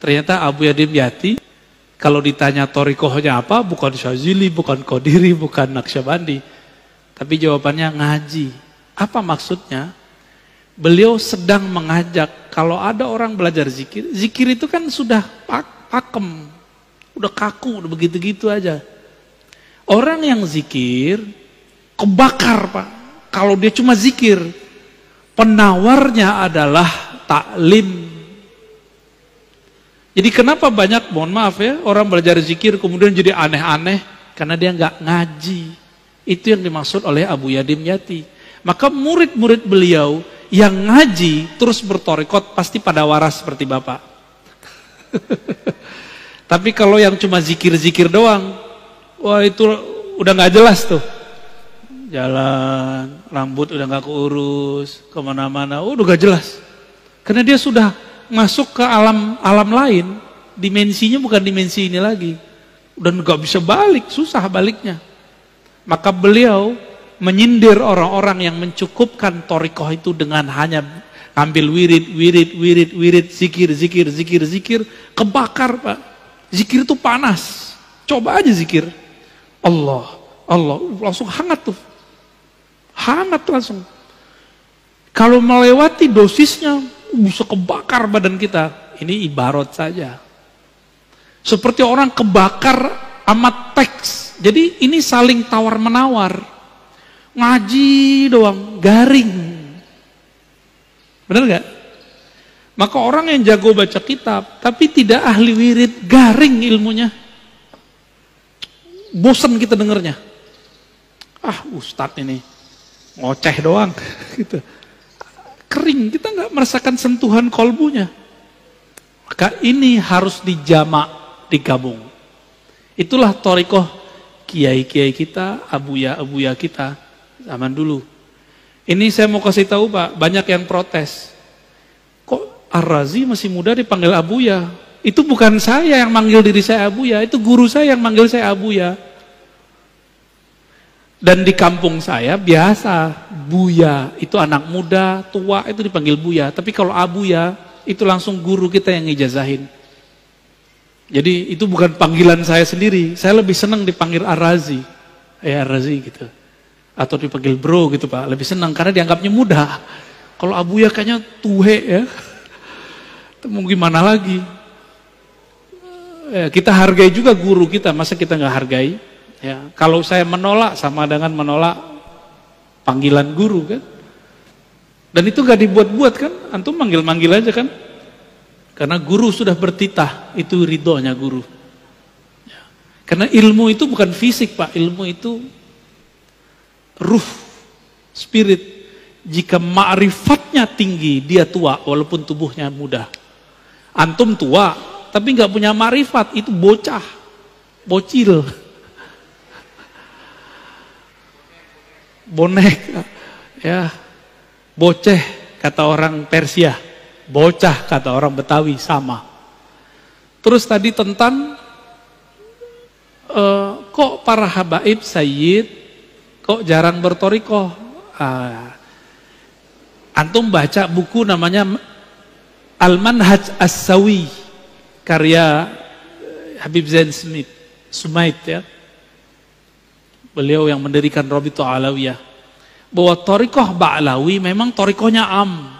Ternyata Abu Yadim Yati, kalau ditanya torikohnya apa, bukan Syazili, bukan Qadiri, bukan Naqsyabandi. Tapi jawabannya ngaji. Apa maksudnya? Beliau sedang mengajak, kalau ada orang belajar zikir, zikir itu kan sudah pakem, udah kaku, udah begitu-gitu aja. Orang yang zikir, kebakar Pak. Kalau dia cuma zikir, penawarnya adalah taklim. Jadi kenapa banyak, mohon maaf ya, orang belajar zikir kemudian jadi aneh-aneh, karena dia nggak ngaji. Itu yang dimaksud oleh Abu Yadim Yati. Maka murid-murid beliau yang ngaji terus bertorikot pasti pada waras seperti Bapak. Tapi kalau yang cuma zikir-zikir doang, wah itu udah nggak jelas tuh. Jalan, rambut udah nggak keurus, kemana-mana, udah nggak jelas. Karena dia sudah masuk ke alam lain, dimensinya bukan dimensi ini lagi. Udah nggak bisa balik, susah baliknya. Maka beliau menyindir orang-orang yang mencukupkan torikoh itu dengan hanya ambil wirid, zikir, kebakar Pak. Zikir itu panas. Coba aja zikir. Allah, langsung hangat tuh. Hangat langsung. Kalau melewati dosisnya, bisa kebakar badan kita. Ini ibarat saja. Seperti orang kebakar amat teks. Jadi ini saling tawar-menawar. Ngaji doang, garing. Benar gak? Maka orang yang jago baca kitab, tapi tidak ahli wirid, garing ilmunya. Bosan kita dengernya. Ustadz ini, ngoceh doang. Gitu. Kering, kita gak merasakan sentuhan kolbunya. Maka ini harus dijamak, digabung. Itulah thariqah kiai-kiai kita, abuya-abuya kita. Zaman dulu. Ini saya mau kasih tahu Pak, banyak yang protes. Kok Ar-Razi masih muda dipanggil Abuya? Itu bukan saya yang manggil diri saya Abuya, itu guru saya yang manggil saya Abuya. Dan di kampung saya biasa, Buya, itu anak muda, tua itu dipanggil Buya. Tapi kalau Abuya, itu langsung guru kita yang ngijazahin. Jadi itu bukan panggilan saya sendiri, saya lebih senang dipanggil Ar-Razi. Ar-Razi gitu. Atau dipanggil bro gitu Pak, lebih senang karena dianggapnya muda. Kalau Abuya kayaknya tuhe ya. Mau gimana lagi? Kita hargai juga guru kita, masa kita nggak hargai? Ya, kalau saya menolak sama dengan menolak panggilan guru kan? Dan itu nggak dibuat-buat kan? Antum manggil-manggil aja kan? Karena guru sudah bertitah, itu ridhonya guru. Ya. Karena ilmu itu bukan fisik Pak, ilmu itu ruh, spirit. Jika ma'rifatnya tinggi, dia tua walaupun tubuhnya muda. Antum tua, tapi nggak punya ma'rifat, itu bocah, bocil, bonek, ya, boceh kata orang Persia, bocah kata orang Betawi sama. Terus tadi tentang kok para habaib sayyid kok jarang bertorikoh. Antum baca buku namanya Al-Manhaj As-Sawi karya Habib Zain Sumait ya. Beliau yang mendirikan Rabithah Alawiyah. Bahwa torikoh Ba'lawi memang torikohnya am.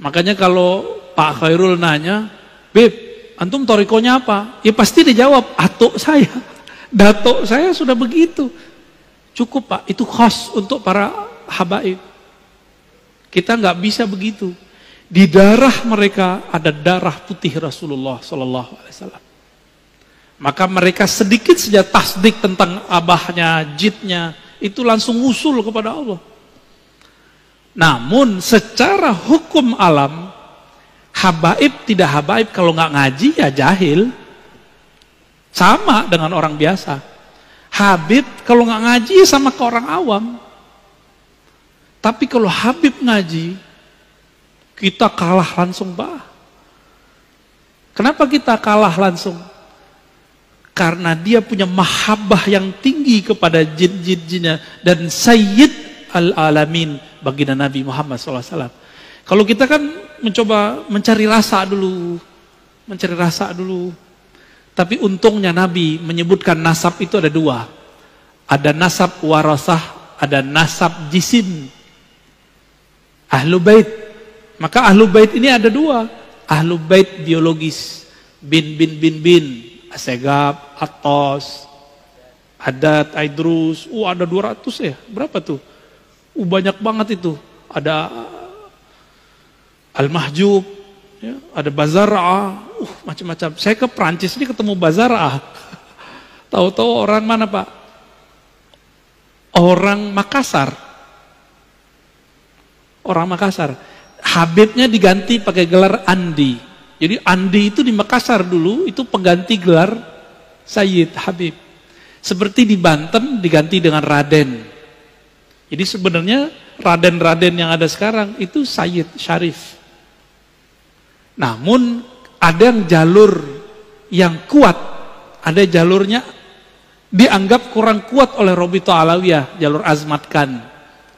Makanya kalau Pak Khairul nanya, Beb, antum torikohnya apa? Ya pasti dijawab, atuk saya. Datuk saya sudah begitu. Cukup Pak, itu khas untuk para habaib. Kita nggak bisa begitu. Di darah mereka ada darah putih Rasulullah SAW. Maka mereka sedikit saja tasdik tentang abahnya, jidnya, itu langsung usul kepada Allah. Namun secara hukum alam, habaib tidak habaib kalau nggak ngaji ya jahil. Sama dengan orang biasa. Habib kalau nggak ngaji sama ke orang awam. Tapi kalau Habib ngaji, kita kalah langsung Pak. Kenapa kita kalah langsung? Karena dia punya mahabbah yang tinggi kepada jin-jinnya dan Sayyid al-Alamin baginda Nabi Muhammad SAW. Kalau kita kan mencoba mencari rasa dulu. Mencari rasa dulu. Tapi untungnya Nabi menyebutkan nasab itu ada dua. Ada nasab warasah, ada nasab jisim. Ahlu bait. Maka ahlu bait ini ada dua. Ahlu bait biologis. Bin, Asegab, Atos, Adat, Aidrus. Ada 200 ya. Berapa tuh? Banyak banget itu. Ada Al-Mahjub, ya, ada Bazara'ah, macam-macam. Saya ke Prancis ini ketemu Bazara'ah. Tahu-tahu orang mana Pak? Orang Makassar. Orang Makassar. Habibnya diganti pakai gelar Andi. Jadi Andi itu di Makassar dulu, itu pengganti gelar Sayyid Habib. Seperti di Banten diganti dengan Raden. Jadi sebenarnya Raden-Raden yang ada sekarang itu Sayyid Syarif. Namun ada yang jalur yang kuat, ada jalurnya dianggap kurang kuat oleh Robito Alawiyah, jalur Azmatkan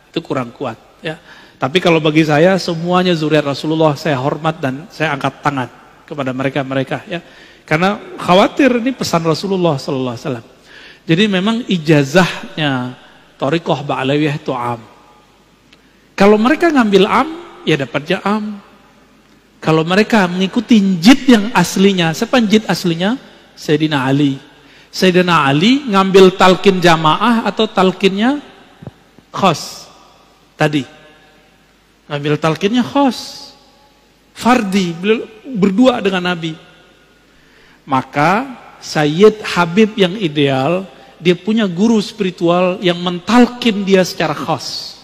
itu kurang kuat. Ya. Tapi kalau bagi saya semuanya zuriat Rasulullah saya hormat dan saya angkat tangan kepada mereka-mereka. Ya. Karena khawatir ini pesan Rasulullah Sallallahu Alaihi Wasallam. Jadi memang ijazahnya Thariqah Ba'alawiyah itu am. Kalau mereka ngambil am, ya dapatnya am. Kalau mereka mengikuti jid yang aslinya, siapa jid aslinya? Sayyidina Ali. Sayyidina Ali ngambil talqin jamaah atau talqinnya khos? Tadi. Ngambil talqinnya khos. Fardi, berdua dengan Nabi. Maka Sayyid Habib yang ideal, dia punya guru spiritual yang mentalkin dia secara khas.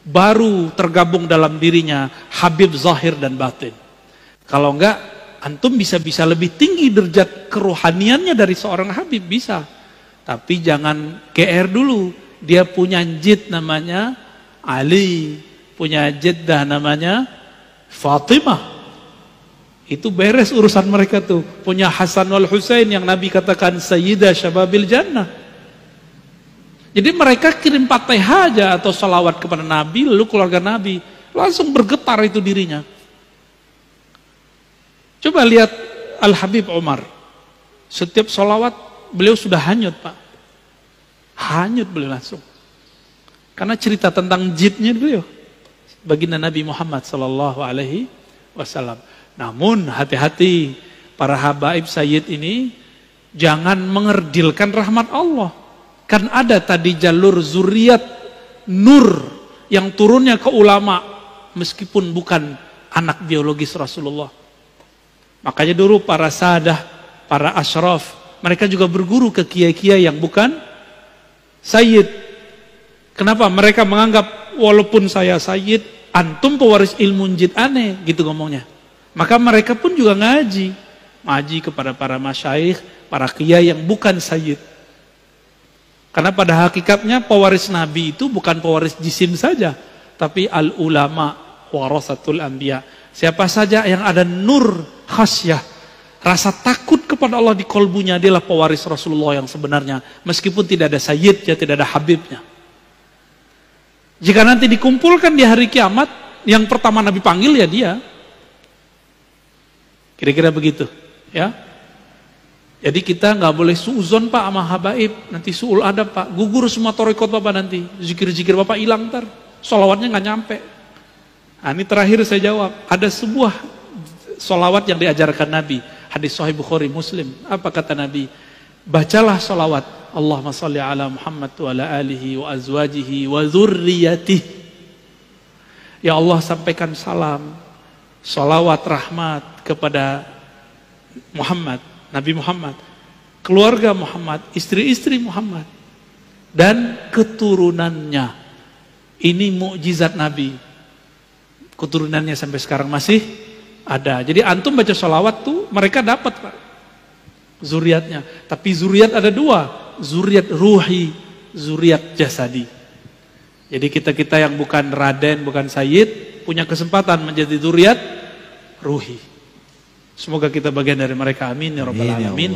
Baru tergabung dalam dirinya Habib zahir dan batin. Kalau enggak, antum bisa lebih tinggi derajat kerohaniannya dari seorang Habib, bisa. Tapi jangan GR dulu. Dia punya jid namanya Ali, punya jiddah namanya Fatimah. Itu beres urusan mereka tuh. Punya Hasan wal Husain yang Nabi katakan Sayyidah Syababil Jannah. Jadi mereka kirim Fatihah aja atau salawat kepada Nabi, lalu keluarga Nabi langsung bergetar itu dirinya. Coba lihat Al-Habib Umar. Setiap salawat beliau sudah hanyut Pak. Hanyut beliau langsung. Karena cerita tentang jidnya beliau. Baginda Nabi Muhammad Sallallahu Alaihi Wasallam. Namun hati-hati para habaib Sayyid ini jangan mengerdilkan rahmat Allah. Kan ada tadi jalur zuriat nur yang turunnya ke ulama meskipun bukan anak biologis Rasulullah. Makanya dulu para sadah, para asyraf, mereka juga berguru ke kiai-kiai yang bukan Sayyid. Kenapa? Mereka menganggap walaupun saya Sayyid, antum pewaris ilmu jid aneh, gitu ngomongnya. Maka mereka pun juga ngaji kepada para masyaikh, para kiai yang bukan Sayyid. Karena pada hakikatnya pewaris Nabi itu bukan pewaris jisim saja, tapi al-ulama warasatul anbiya. Siapa saja yang ada nur khasyah, rasa takut kepada Allah di kolbunya, dialah pewaris Rasulullah yang sebenarnya. Meskipun tidak ada Sayyidnya, tidak ada Habibnya. Jika nanti dikumpulkan di hari kiamat, yang pertama Nabi panggil ya dia. Kira-kira begitu, ya. Jadi kita nggak boleh suuzon Pak sama habaib, nanti suul adab Pak, gugur semua thariqat Bapak nanti, zikir-zikir Bapak hilang ntar, sholawatnya nggak nyampe. Nah, ini terakhir saya jawab, ada sebuah sholawat yang diajarkan Nabi, hadis Sahih Bukhari Muslim. Apa kata Nabi? Bacalah sholawat, Allahumma sholli ala Muhammad wa ala alihi wa azwajihi wa dzurriyyatihi. Ya Allah, sampaikan salam, sholawat rahmat kepada Muhammad, Nabi Muhammad, keluarga Muhammad, istri-istri Muhammad, dan keturunannya. Ini mukjizat Nabi. Keturunannya sampai sekarang masih ada. Jadi antum baca sholawat tuh mereka dapat Pak zuriatnya. Tapi zuriat ada dua, zuriat ruhi, zuriat jasadi. Jadi kita yang bukan Raden, bukan Sayyid, punya kesempatan menjadi zuriat ruhi. Semoga kita bagian dari mereka, amin ya rabbal alamin.